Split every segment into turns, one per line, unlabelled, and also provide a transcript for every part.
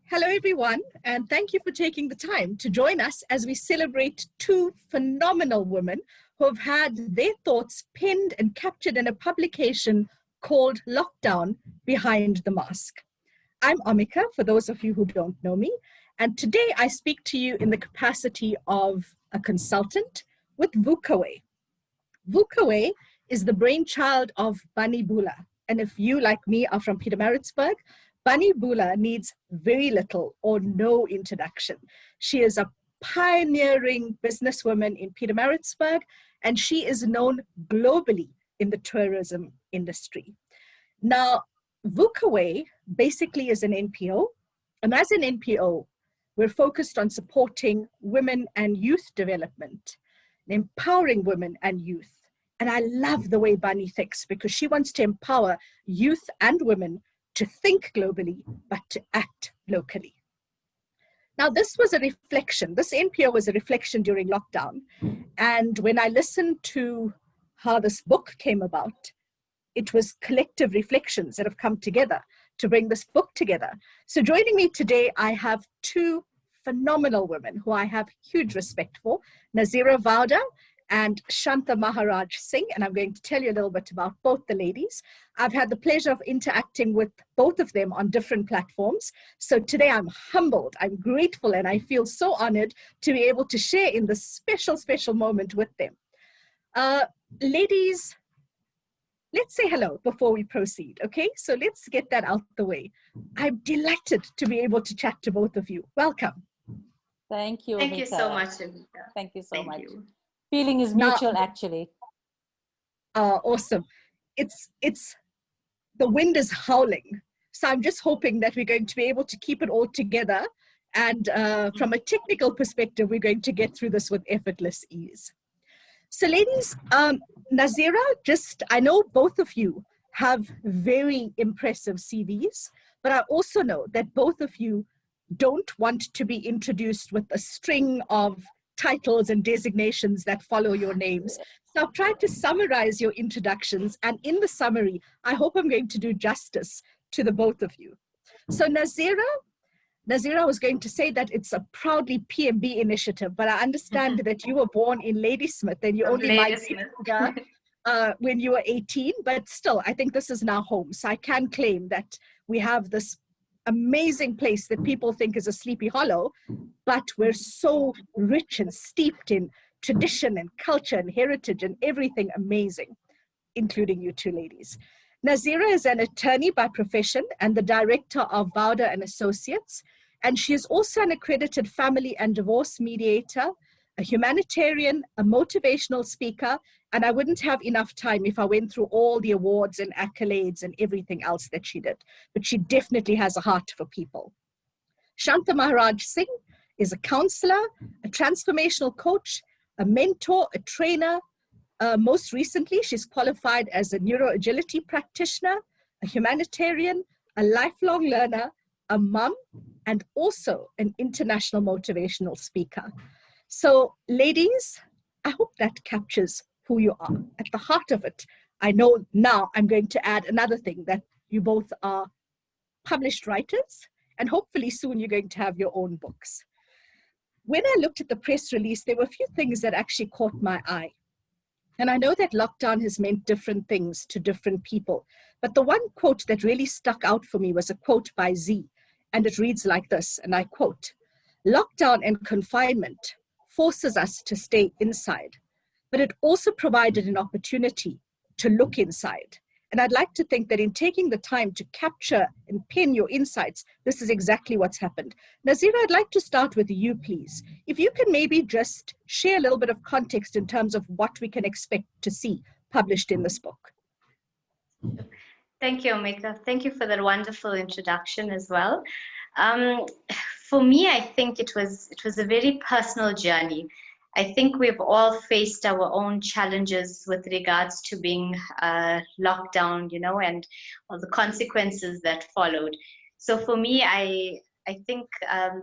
Hello, everyone, and thank you for taking the time to join us as we celebrate two phenomenal women who have had their thoughts penned and captured in a publication called Lockdown Behind the Mask. I'm Omika, for those of you who don't know me, and today I speak to you in the capacity of a consultant with VUKA WaY. VUKA WaY is the brainchild of Bunny Bula, and if you, like me, are from Pietermaritzburg, Bunny Bula needs very little or no introduction. She is a pioneering businesswoman in Pietermaritzburg, and she is known globally in the tourism industry. Now, VUKA WaY basically is an NPO, and as an NPO, we're focused on supporting women and youth development, empowering women and youth. And I love the way Bunny thinks, because she wants to empower youth and women to think globally, but to act locally. Now, this was a reflection. This NPO was a reflection during lockdown. And when I listened to how this book came about, it was collective reflections that have come together to bring this book together. So joining me today, I have two phenomenal women who I have huge respect for, Nazeera Vawda and Shanta Maharaj Singh, and I'm going to tell you a little bit about both the ladies. I've had the pleasure of interacting with both of them on different platforms. So today I'm humbled, I'm grateful, and I feel so honored to be able to share in this special, special moment with them. Ladies, let's say hello before we proceed, okay? So let's get that out the way. I'm delighted to be able to chat to both of you. Welcome.
Thank you,
Thank you so much,
Omika. Thank you so much.
You.
Feeling is mutual, actually.
Awesome. It's the wind is howling. So I'm just hoping that we're going to be able to keep it all together. And from a technical perspective, we're going to get through this with effortless ease. So ladies, Nazeera, I know both of you have very impressive CVs, but I also know that both of you don't want to be introduced with a string of titles and designations that follow your names. So I've tried to summarize your introductions, and in the summary, I hope I'm going to do justice to the both of you. So Nazeera was going to say that it's a proudly PMB initiative, but I understand that you were born in Ladysmith and you only migrated when you were 18, but still, I think this is now home. So I can claim that we have this amazing place that people think is a Sleepy Hollow, but we're so rich and steeped in tradition and culture and heritage and everything amazing, including you two ladies. Nazeera is an attorney by profession and the director of Vawda and Associates, and she is also an accredited family and divorce mediator, a humanitarian, a motivational speaker, and I wouldn't have enough time if I went through all the awards and accolades and everything else that she did, but she definitely has a heart for people. Shanta Maharaj Singh is a counselor, a transformational coach, a mentor, a trainer. Most recently, she's qualified as a neuroagility practitioner, a humanitarian, a lifelong learner, a mom, and also an international motivational speaker. So ladies, I hope that captures who you are. At the heart of it, I know now I'm going to add another thing, that you both are published writers, and hopefully soon you're going to have your own books. When I looked at the press release, there were a few things that actually caught my eye. And I know that lockdown has meant different things to different people, but the one quote that really stuck out for me was a quote by Z, and it reads like this, and I quote, "Lockdown and confinement forces us to stay inside, but it also provided an opportunity to look inside." And I'd like to think that in taking the time to capture and pen your insights, this is exactly what's happened. Nazeera, I'd like to start with you, please. If you can maybe just share a little bit of context in terms of what we can expect to see published in this book.
Thank you, Omika. Thank you for that wonderful introduction as well. For me, I think it was a very personal journey. I think we've all faced our own challenges with regards to being locked down, you know, and all the consequences that followed. So for me, I think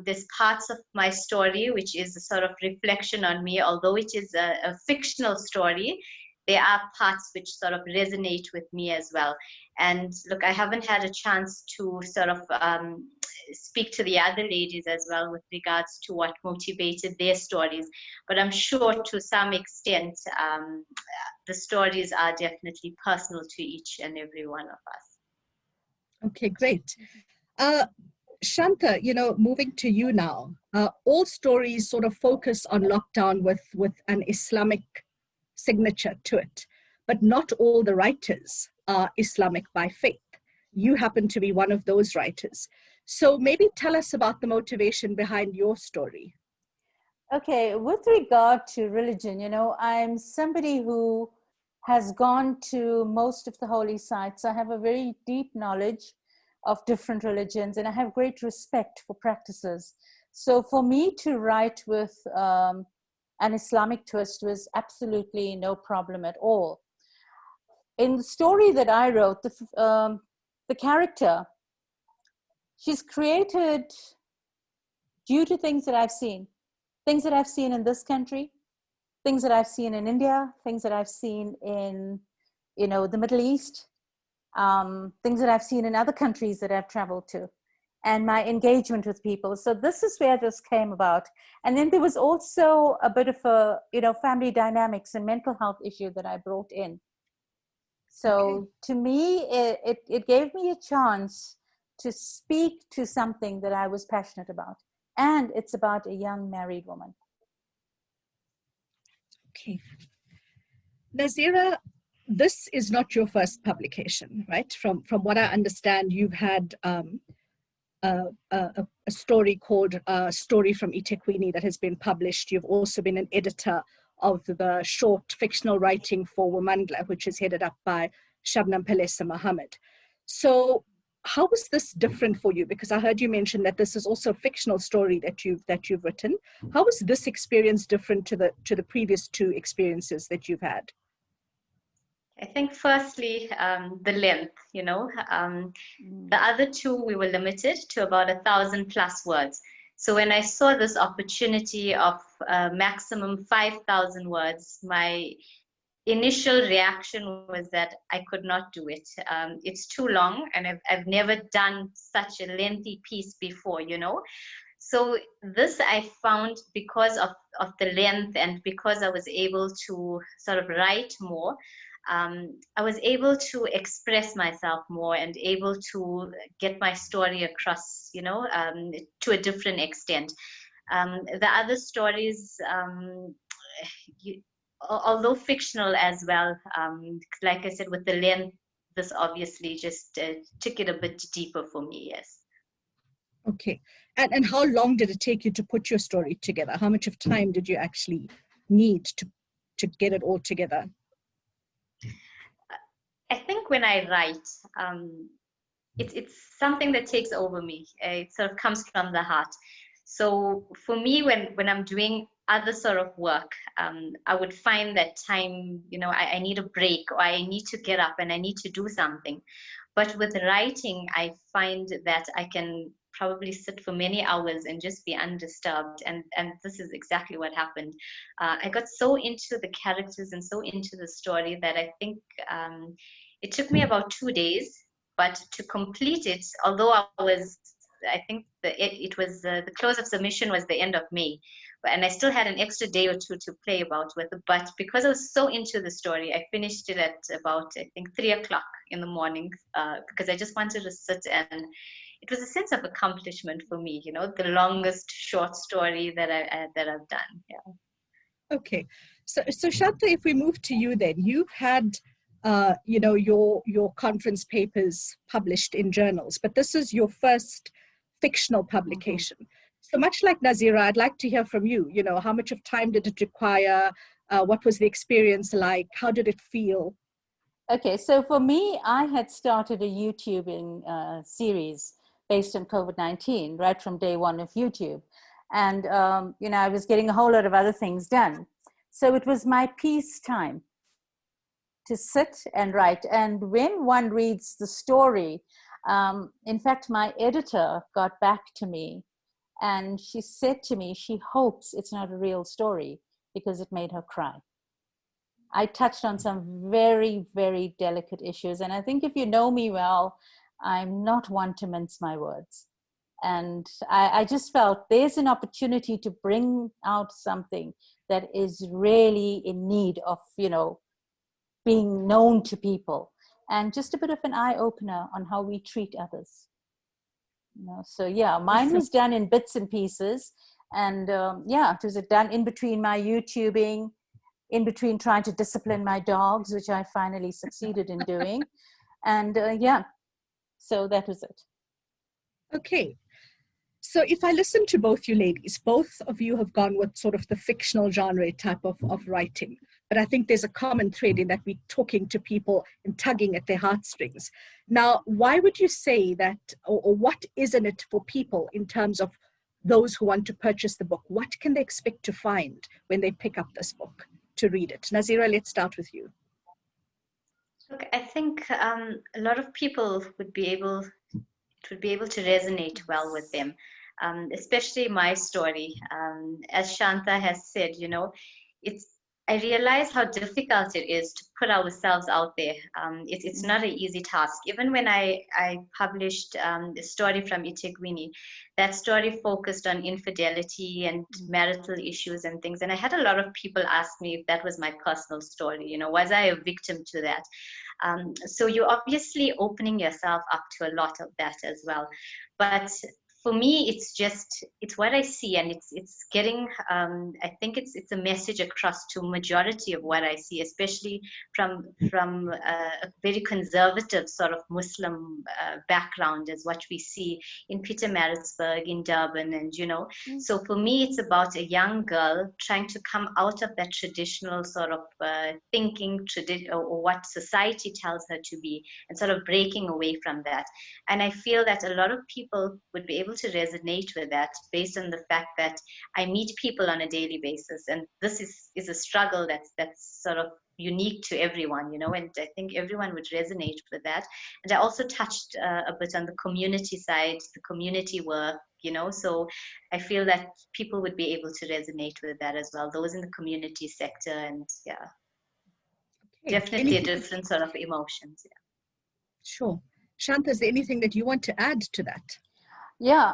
there's parts of my story which is a sort of reflection on me, although it is a fictional story. There are parts which sort of resonate with me as well. And look, I haven't had a chance to sort of speak to the other ladies as well with regards to what motivated their stories. But I'm sure to some extent, the stories are definitely personal to each and every one of us.
Okay, great. Shanta, moving to you now, all stories sort of focus on lockdown with an Islamic signature to it, but not all the writers are Islamic by faith. You happen to be one of those writers. So maybe tell us about the motivation behind your story.
Okay, with regard to religion, I'm somebody who has gone to most of the holy sites. I have a very deep knowledge of different religions, and I have great respect for practices. So for me to write with an Islamic twist was absolutely no problem at all. In the story that I wrote, the character, she's created due to things that I've seen in this country, things that I've seen in India, things that I've seen in, the Middle East, things that I've seen in other countries that I've traveled to, and my engagement with people. So this is where this came about. And then there was also a bit of a, family dynamics and mental health issue that I brought in. So to me, it gave me a chance to speak to something that I was passionate about. And it's about a young married woman.
Okay. Nazeera, this is not your first publication, right? From what I understand, you've had a story called Story from eThekwini that has been published. You've also been an editor of the short fictional writing for Womandla, which is headed up by Shabnam Pelesa Mohammed. So how was this different for you? Because I heard you mention that this is also a fictional story that you've written. How was this experience different to the previous two experiences that you've had?
I think firstly, the length, the other two, we were limited to about 1,000+ words. So when I saw this opportunity of maximum 5,000 words, my initial reaction was that I could not do it. It's too long, and I've never done such a lengthy piece before, So this I found, because of the length and because I was able to sort of write more, I was able to express myself more and able to get my story across, to a different extent. The other stories, although fictional as well, like I said, with the length, this obviously just took it a bit deeper for me, yes.
Okay. And how long did it take you to put your story together? How much of time did you actually need to get it all together?
I think when I write, it's something that takes over me. It sort of comes from the heart. So for me, when I'm doing other sort of work, I would find that time, I need a break, or I need to get up and I need to do something. But with writing, I find that I can probably sit for many hours and just be undisturbed. And this is exactly what happened. I got so into the characters and so into the story that I think it took me about 2 days. But to complete it, although I think it was the close of submission was the end of May, and I still had an extra day or two to play about with. But because I was so into the story, I finished it at about, I think, 3 o'clock in the morning, because I just wanted to sit, and it was a sense of accomplishment for me. The longest short story that I've done. Yeah.
Okay, so Shanta, if we move to you, then you've had your conference papers published in journals, but this is your first fictional publication. So much like Nazeera, I'd like to hear from you. How much of time did it require? What was the experience like? How did it feel?
Okay, so for me, I had started a YouTubing series based on COVID-19 right from day one of YouTube. And, I was getting a whole lot of other things done. So it was my peace time to sit and write. And when one reads the story, in fact, my editor got back to me and she said to me, she hopes it's not a real story because it made her cry. I touched on some very, very delicate issues. And I think if you know me well, I'm not one to mince my words. And I just felt there's an opportunity to bring out something that is really in need of, being known to people, and just a bit of an eye opener on how we treat others. So yeah, mine was done in bits and pieces, and it was done in between my YouTubing, in between trying to discipline my dogs, which I finally succeeded in doing, and so that was it.
Okay. So if I listen to both you ladies, both of you have gone with sort of the fictional genre type of writing. But I think there's a common thread in that we're talking to people and tugging at their heartstrings. Now, why would you say that, or what is in it for people in terms of those who want to purchase the book? What can they expect to find when they pick up this book to read it? Nazeera, let's start with you.
Look, I think a lot of people would be able to resonate well with them, especially my story. As Shanta has said, I realize how difficult it is to put ourselves out there. It's not an easy task. Even when I published a story from eThekwini, that story focused on infidelity and marital issues and things. And I had a lot of people ask me if that was my personal story. Was I a victim to that? So you're obviously opening yourself up to a lot of that as well. But for me, it's what I see, and it's getting. I think it's a message across to majority of what I see, especially from a very conservative sort of Muslim background, is what we see in Pietermaritzburg, in Durban, and So for me, it's about a young girl trying to come out of that traditional sort of thinking, or what society tells her to be, and sort of breaking away from that. And I feel that a lot of people would be able to resonate with that, based on the fact that I meet people on a daily basis, and this is a struggle that's sort of unique to everyone, and I think everyone would resonate with that. And I also touched a bit on the community side, the community work, so I feel that people would be able to resonate with that as well, those in the community sector. And definitely a different sort of emotions.
Sure. Shanta, is there anything that you want to add to that?
Yeah,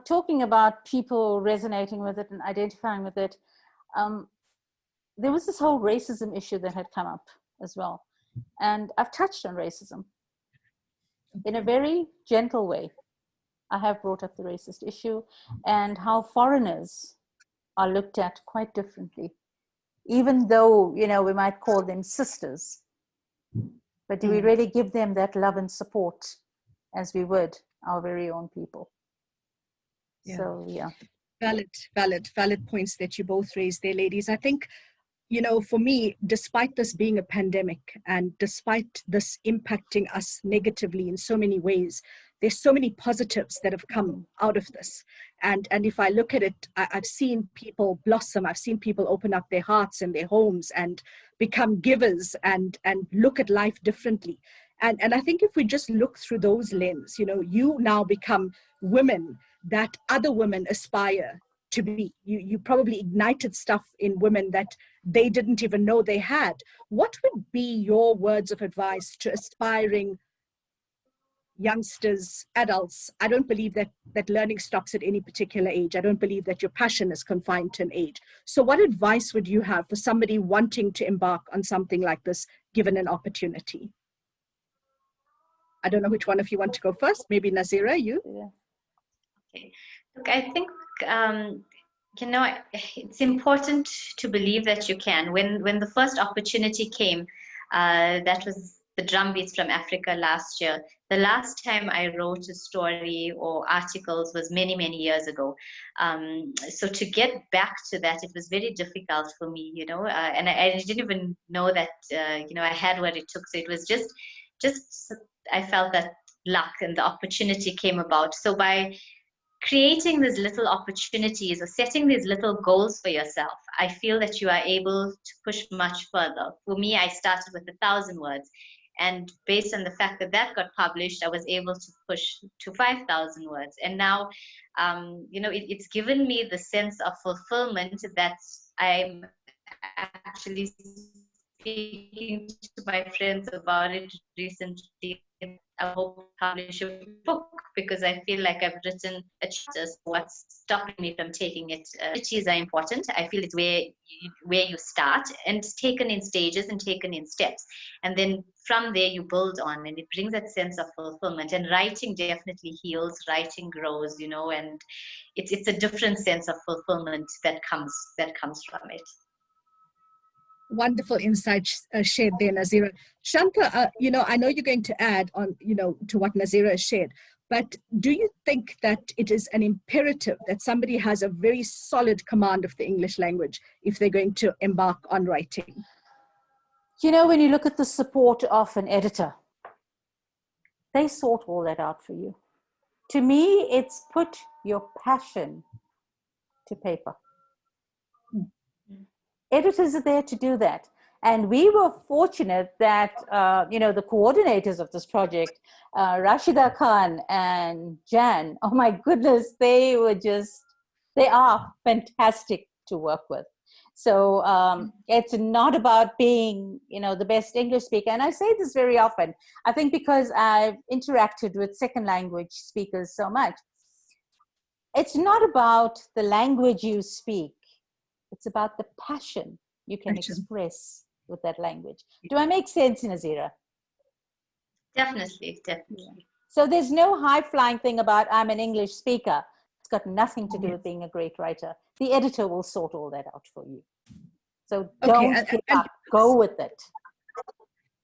talking about people resonating with it and identifying with it, there was this whole racism issue that had come up as well. And I've touched on racism in a very gentle way. I have brought up the racist issue and how foreigners are looked at quite differently, even though, we might call them sisters. But do we really give them that love and support as we would our very own people?
Yeah.
So, yeah.
Valid points that you both raised there, ladies. I think, for me, despite this being a pandemic and despite this impacting us negatively in so many ways, there's so many positives that have come out of this. And if I look at it, I've seen people blossom. I've seen people open up their hearts and their homes and become givers and look at life differently. And I think if we just look through those lens, you now become women that other women aspire to be. You probably ignited stuff in women that they didn't even know they had. What would be your words of advice to aspiring youngsters, adults? I don't believe that learning stops at any particular age. I don't believe that your passion is confined to an age. So what advice would you have for somebody wanting to embark on something like this, given an opportunity? I don't know which one of you want to go first. Maybe Nazeera, you?
Okay. Look, I think it's important to believe that you can. When the first opportunity came, that was the Drumbeats from Africa last year. The last time I wrote a story or articles was many, many years ago. So to get back to that, it was very difficult for me, and I didn't even know that, I had what it took. So it was just I felt that luck and the opportunity came about. So by creating these little opportunities or setting these little goals for yourself, I feel that you are able to push much further. For me, I started with 1,000 words. And based on the fact that got published, I was able to push to 5,000 words. And now, it's given me the sense of fulfillment that I'm actually speaking to my friends about it recently. I hope to publish a book because I feel like I've written a chapter. So what's stopping me from taking it? Strategies are important. I feel it's where you start, and taken in stages and taken in steps. And then from there you build on, and it brings that sense of fulfillment. And writing definitely heals, writing grows, you know, and it's a different sense of fulfillment that comes from it.
Wonderful insights shared there, Nazeera. Shanta, you know, I know you're going to add on, you know, to what Nazeera has shared, but do you think that it is an imperative that somebody has a very solid command of the English language if they're going to embark on writing?
You know, when you look at the support of an editor, they sort all that out for you. To me, it's put your passion to paper. Editors are there to do that. And we were fortunate that, you know, the coordinators of this project, Rashida Khan and Jan, oh my goodness, they are fantastic to work with. So it's not about being, you know, the best English speaker. And I say this very often, I think because I've interacted with second language speakers so much. It's not about the language you speak. It's about the passion you can express with that language. Do I make sense, Nazeera?
Definitely.
Yeah. So there's no high-flying thing about I'm an English speaker. It's got nothing to do with being a great writer. The editor will sort all that out for you. So don't give up. Go with it.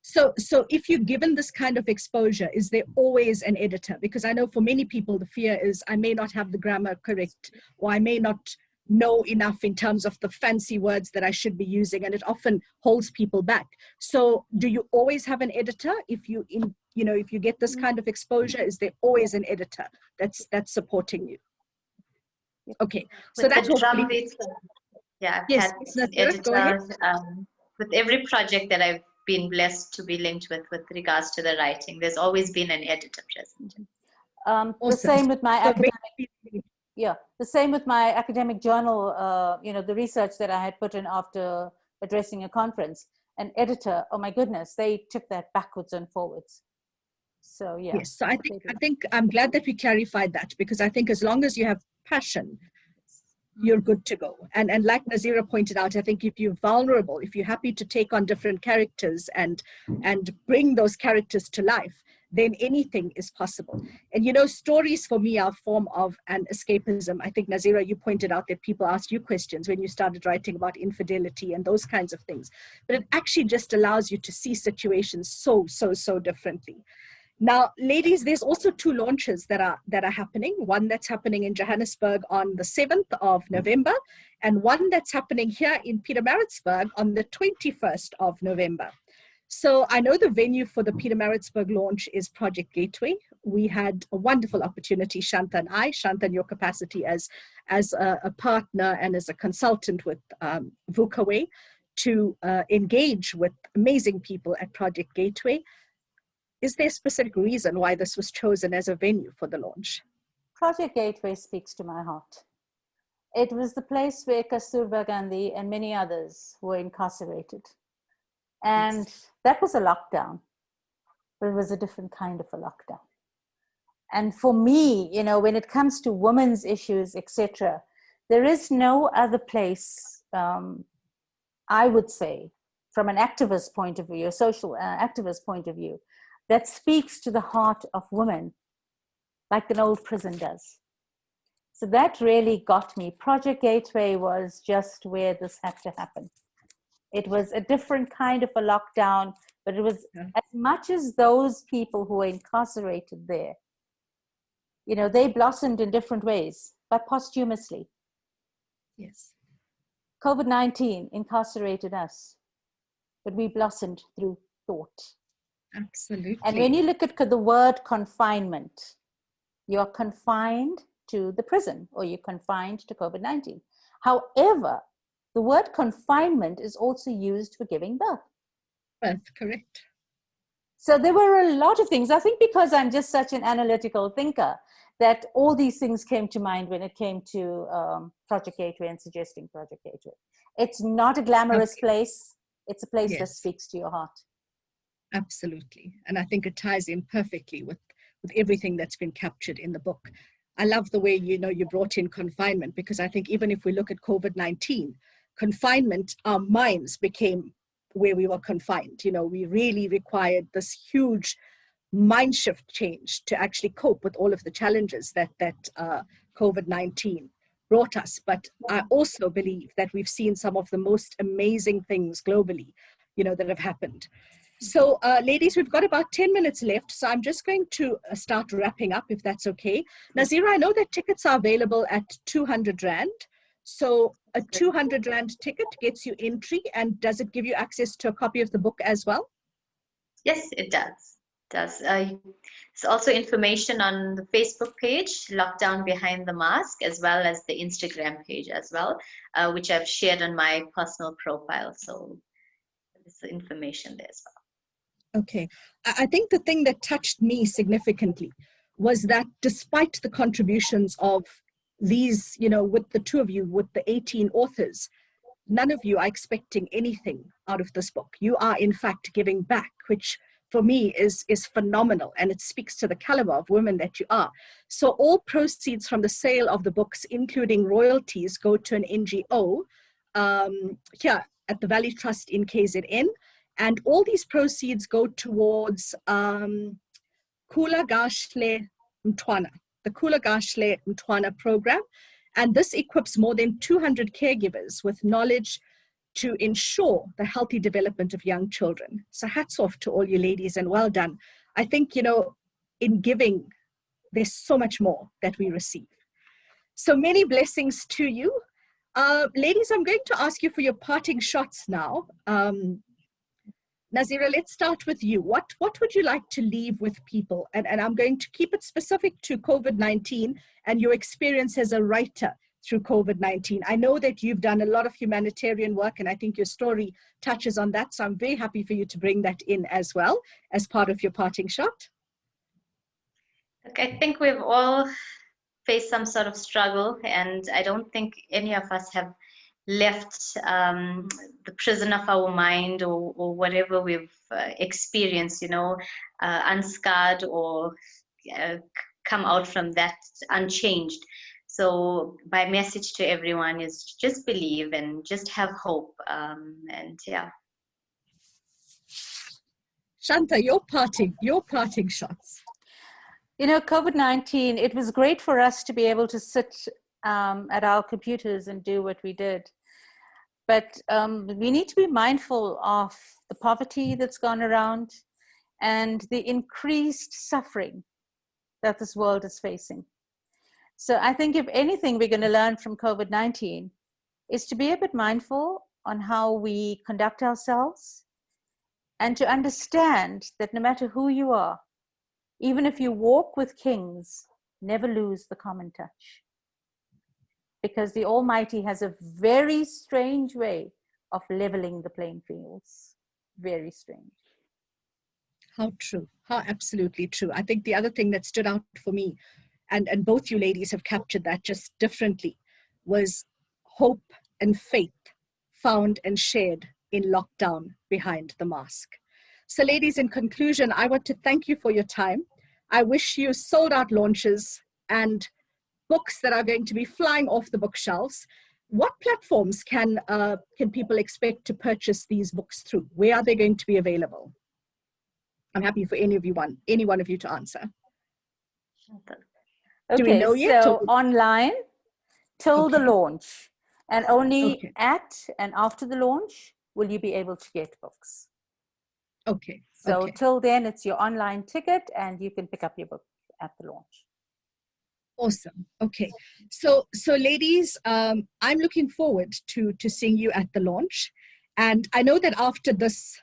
So if you're given this kind of exposure, is there always an editor? Because I know for many people, the fear is I may not have the grammar correct, or I may not know enough in terms of the fancy words that I should be using, and it often holds people back. So do you always have an editor? If you get this kind of exposure, is there always an editor that's supporting you? Okay, so that's hopefully.
Yeah, I've
yes,
had editors with every project that I've been blessed to be linked with regards to the writing. There's always been an editor present.
Awesome.
The same with my the same with my academic journal, you know, the research that I had put in after addressing a conference. An editor, oh my goodness, they took that backwards and forwards. So yeah.
Yes, so I think I'm glad that we clarified that, because I think as long as you have passion, you're good to go. And like Nazeera pointed out, I think if you're vulnerable, if you're happy to take on different characters and bring those characters to life, then anything is possible. And you know, stories for me are a form of an escapism. I think, Nazeera, you pointed out that people asked you questions when you started writing about infidelity and those kinds of things. But it actually just allows you to see situations so differently. Now, ladies, there's also two launches that are happening. One that's happening in Johannesburg on the 7th of November, and one that's happening here in Pietermaritzburg on the 21st of November. So I know the venue for the Pietermaritzburg launch is Project Gateway. We had a wonderful opportunity, Shanta and I, Shanta in your capacity as a partner and as a consultant with VUKA WaY, to engage with amazing people at Project Gateway. Is there a specific reason why this was chosen as a venue for the launch?
Project Gateway speaks to my heart. It was the place where Kasturba Gandhi and many others were incarcerated. And that was a lockdown, but it was a different kind of a lockdown. And for me, you know, when it comes to women's issues, etc., there is no other place, I would say, from an activist point of view, a social activist point of view, that speaks to the heart of women like an old prison does. So that really got me. Project Gateway was just where this had to happen. It was a different kind of a lockdown, but it was as much as those people who were incarcerated there, you know, they blossomed in different ways, but posthumously.
Yes.
COVID-19 incarcerated us, but we blossomed through thought.
Absolutely.
And when you look at the word confinement, you're confined to the prison, or you're confined to COVID-19. However, the word confinement is also used for giving birth.
Birth, correct.
So there were a lot of things. I think because I'm just such an analytical thinker, that all these things came to mind when it came to Project Gateway and suggesting Project Gateway. It's not a glamorous place. It's a place that speaks to your heart.
Absolutely. And I think it ties in perfectly with with everything that's been captured in the book. I love the way, you know, you brought in confinement, because I think even if we look at COVID-19, confinement, our minds became where we were confined. You know, we really required this huge mind shift change to actually cope with all of the challenges that COVID-19 brought us. But I also believe that we've seen some of the most amazing things globally, you know, that have happened. So ladies, we've got about 10 minutes left. So I'm just going to start wrapping up, if that's okay. Nazeera, I know that tickets are available at 200 Rand. So a 200 Rand ticket gets you entry, and does it give you access to a copy of the book as well?
Yes, it does. There's also information on the Facebook page, Lockdown Behind the Mask, as well as the Instagram page as well, which I've shared on my personal profile. So there's the information there as well.
Okay. I think the thing that touched me significantly was that despite the contributions of these, you know, with the two of you, with the 18 authors, none of you are expecting anything out of this book. You are, in fact, giving back, which for me is phenomenal, and it speaks to the caliber of women that you are. So all proceeds from the sale of the books, including royalties, go to an NGO here at the Valley Trust in KZN, and all these proceeds go towards Kula Gashle Mtwana, the Kula Gashle Mtwana program, and this equips more than 200 caregivers with knowledge to ensure the healthy development of young children. So hats off to all you ladies, and well done. I think, you know, in giving, there's so much more that we receive. So many blessings to you. Ladies, I'm going to ask you for your parting shots now. Nazeera, let's start with you. What would you like to leave with people? And I'm going to keep it specific to COVID-19 and your experience as a writer through COVID-19. I know that you've done a lot of humanitarian work, and I think your story touches on that. So I'm very happy for you to bring that in as well as part of your parting shot.
Look, I think we've all faced some sort of struggle, and I don't think any of us have left the prison of our mind or whatever we've experienced, you know, unscarred or come out from that unchanged. So my message to everyone is just believe and just have hope, and yeah.
Shanta, your parting shots.
You know, COVID-19, it was great for us to be able to sit at our computers and do what we did. But we need to be mindful of the poverty that's gone around and the increased suffering that this world is facing. So I think if anything we're going to learn from COVID-19 is to be a bit mindful on how we conduct ourselves, and to understand that no matter who you are, even if you walk with kings, never lose the common touch. Because the Almighty has a very strange way of leveling the playing fields. Very strange.
How true. How absolutely true. I think the other thing that stood out for me, and both you ladies have captured that just differently, was hope and faith found and shared in lockdown behind the mask. So ladies, in conclusion, I want to thank you for your time. I wish you sold out launches and books that are going to be flying off the bookshelves. What platforms can people expect to purchase these books through? Where are they going to be available? I'm happy for any one of you to answer.
Okay,
do we know yet?
So online till the launch, and only at and after the launch will you be able to get books.
Okay.
So till then, it's your online ticket, and you can pick up your book at the launch.
Awesome. Okay. So ladies, I'm looking forward to seeing you at the launch. And I know that after this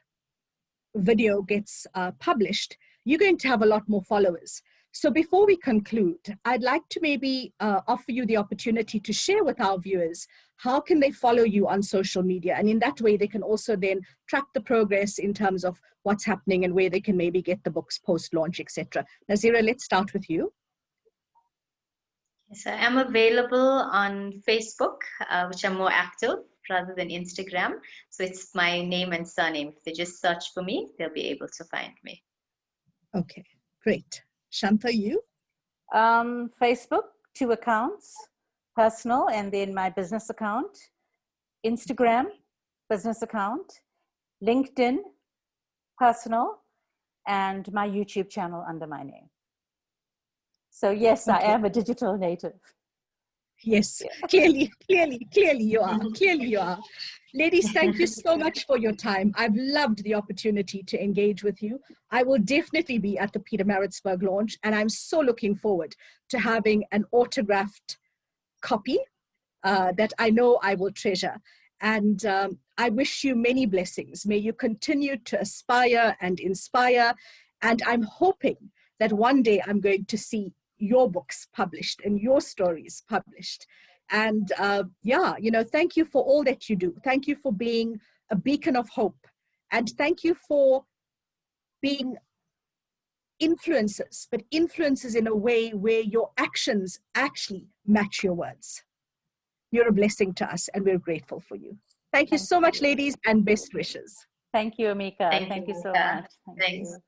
video gets published, you're going to have a lot more followers. So before we conclude, I'd like to maybe offer you the opportunity to share with our viewers, how can they follow you on social media? And in that way, they can also then track the progress in terms of what's happening and where they can maybe get the books post-launch, etc. Nazeera, let's start with you.
Yes, I am available on Facebook, which I'm more active rather than Instagram. So it's my name and surname. If they just search for me, they'll be able to find me.
Okay, great. Shanta, you?
Facebook, 2 accounts, personal, and then my business account. Instagram, business account. LinkedIn, personal, and my YouTube channel under my name. So yes,
Okay.
I am a digital native.
Yes, clearly you are. Clearly you are. Ladies, thank you so much for your time. I've loved the opportunity to engage with you. I will definitely be at the Pietermaritzburg launch, and I'm so looking forward to having an autographed copy that I know I will treasure. And I wish you many blessings. May you continue to aspire and inspire. And I'm hoping that one day I'm going to see your books published and your stories published. And yeah, you know, thank you for all that you do. Thank you for being a beacon of hope. And thank you for being influencers, but influencers in a way where your actions actually match your words. You're a blessing to us, and we're grateful for you. Thank you so much, ladies, and best wishes.
Thank you, Omika.
Thank
you
you,
so
Omika.
much.
Thanks.
You.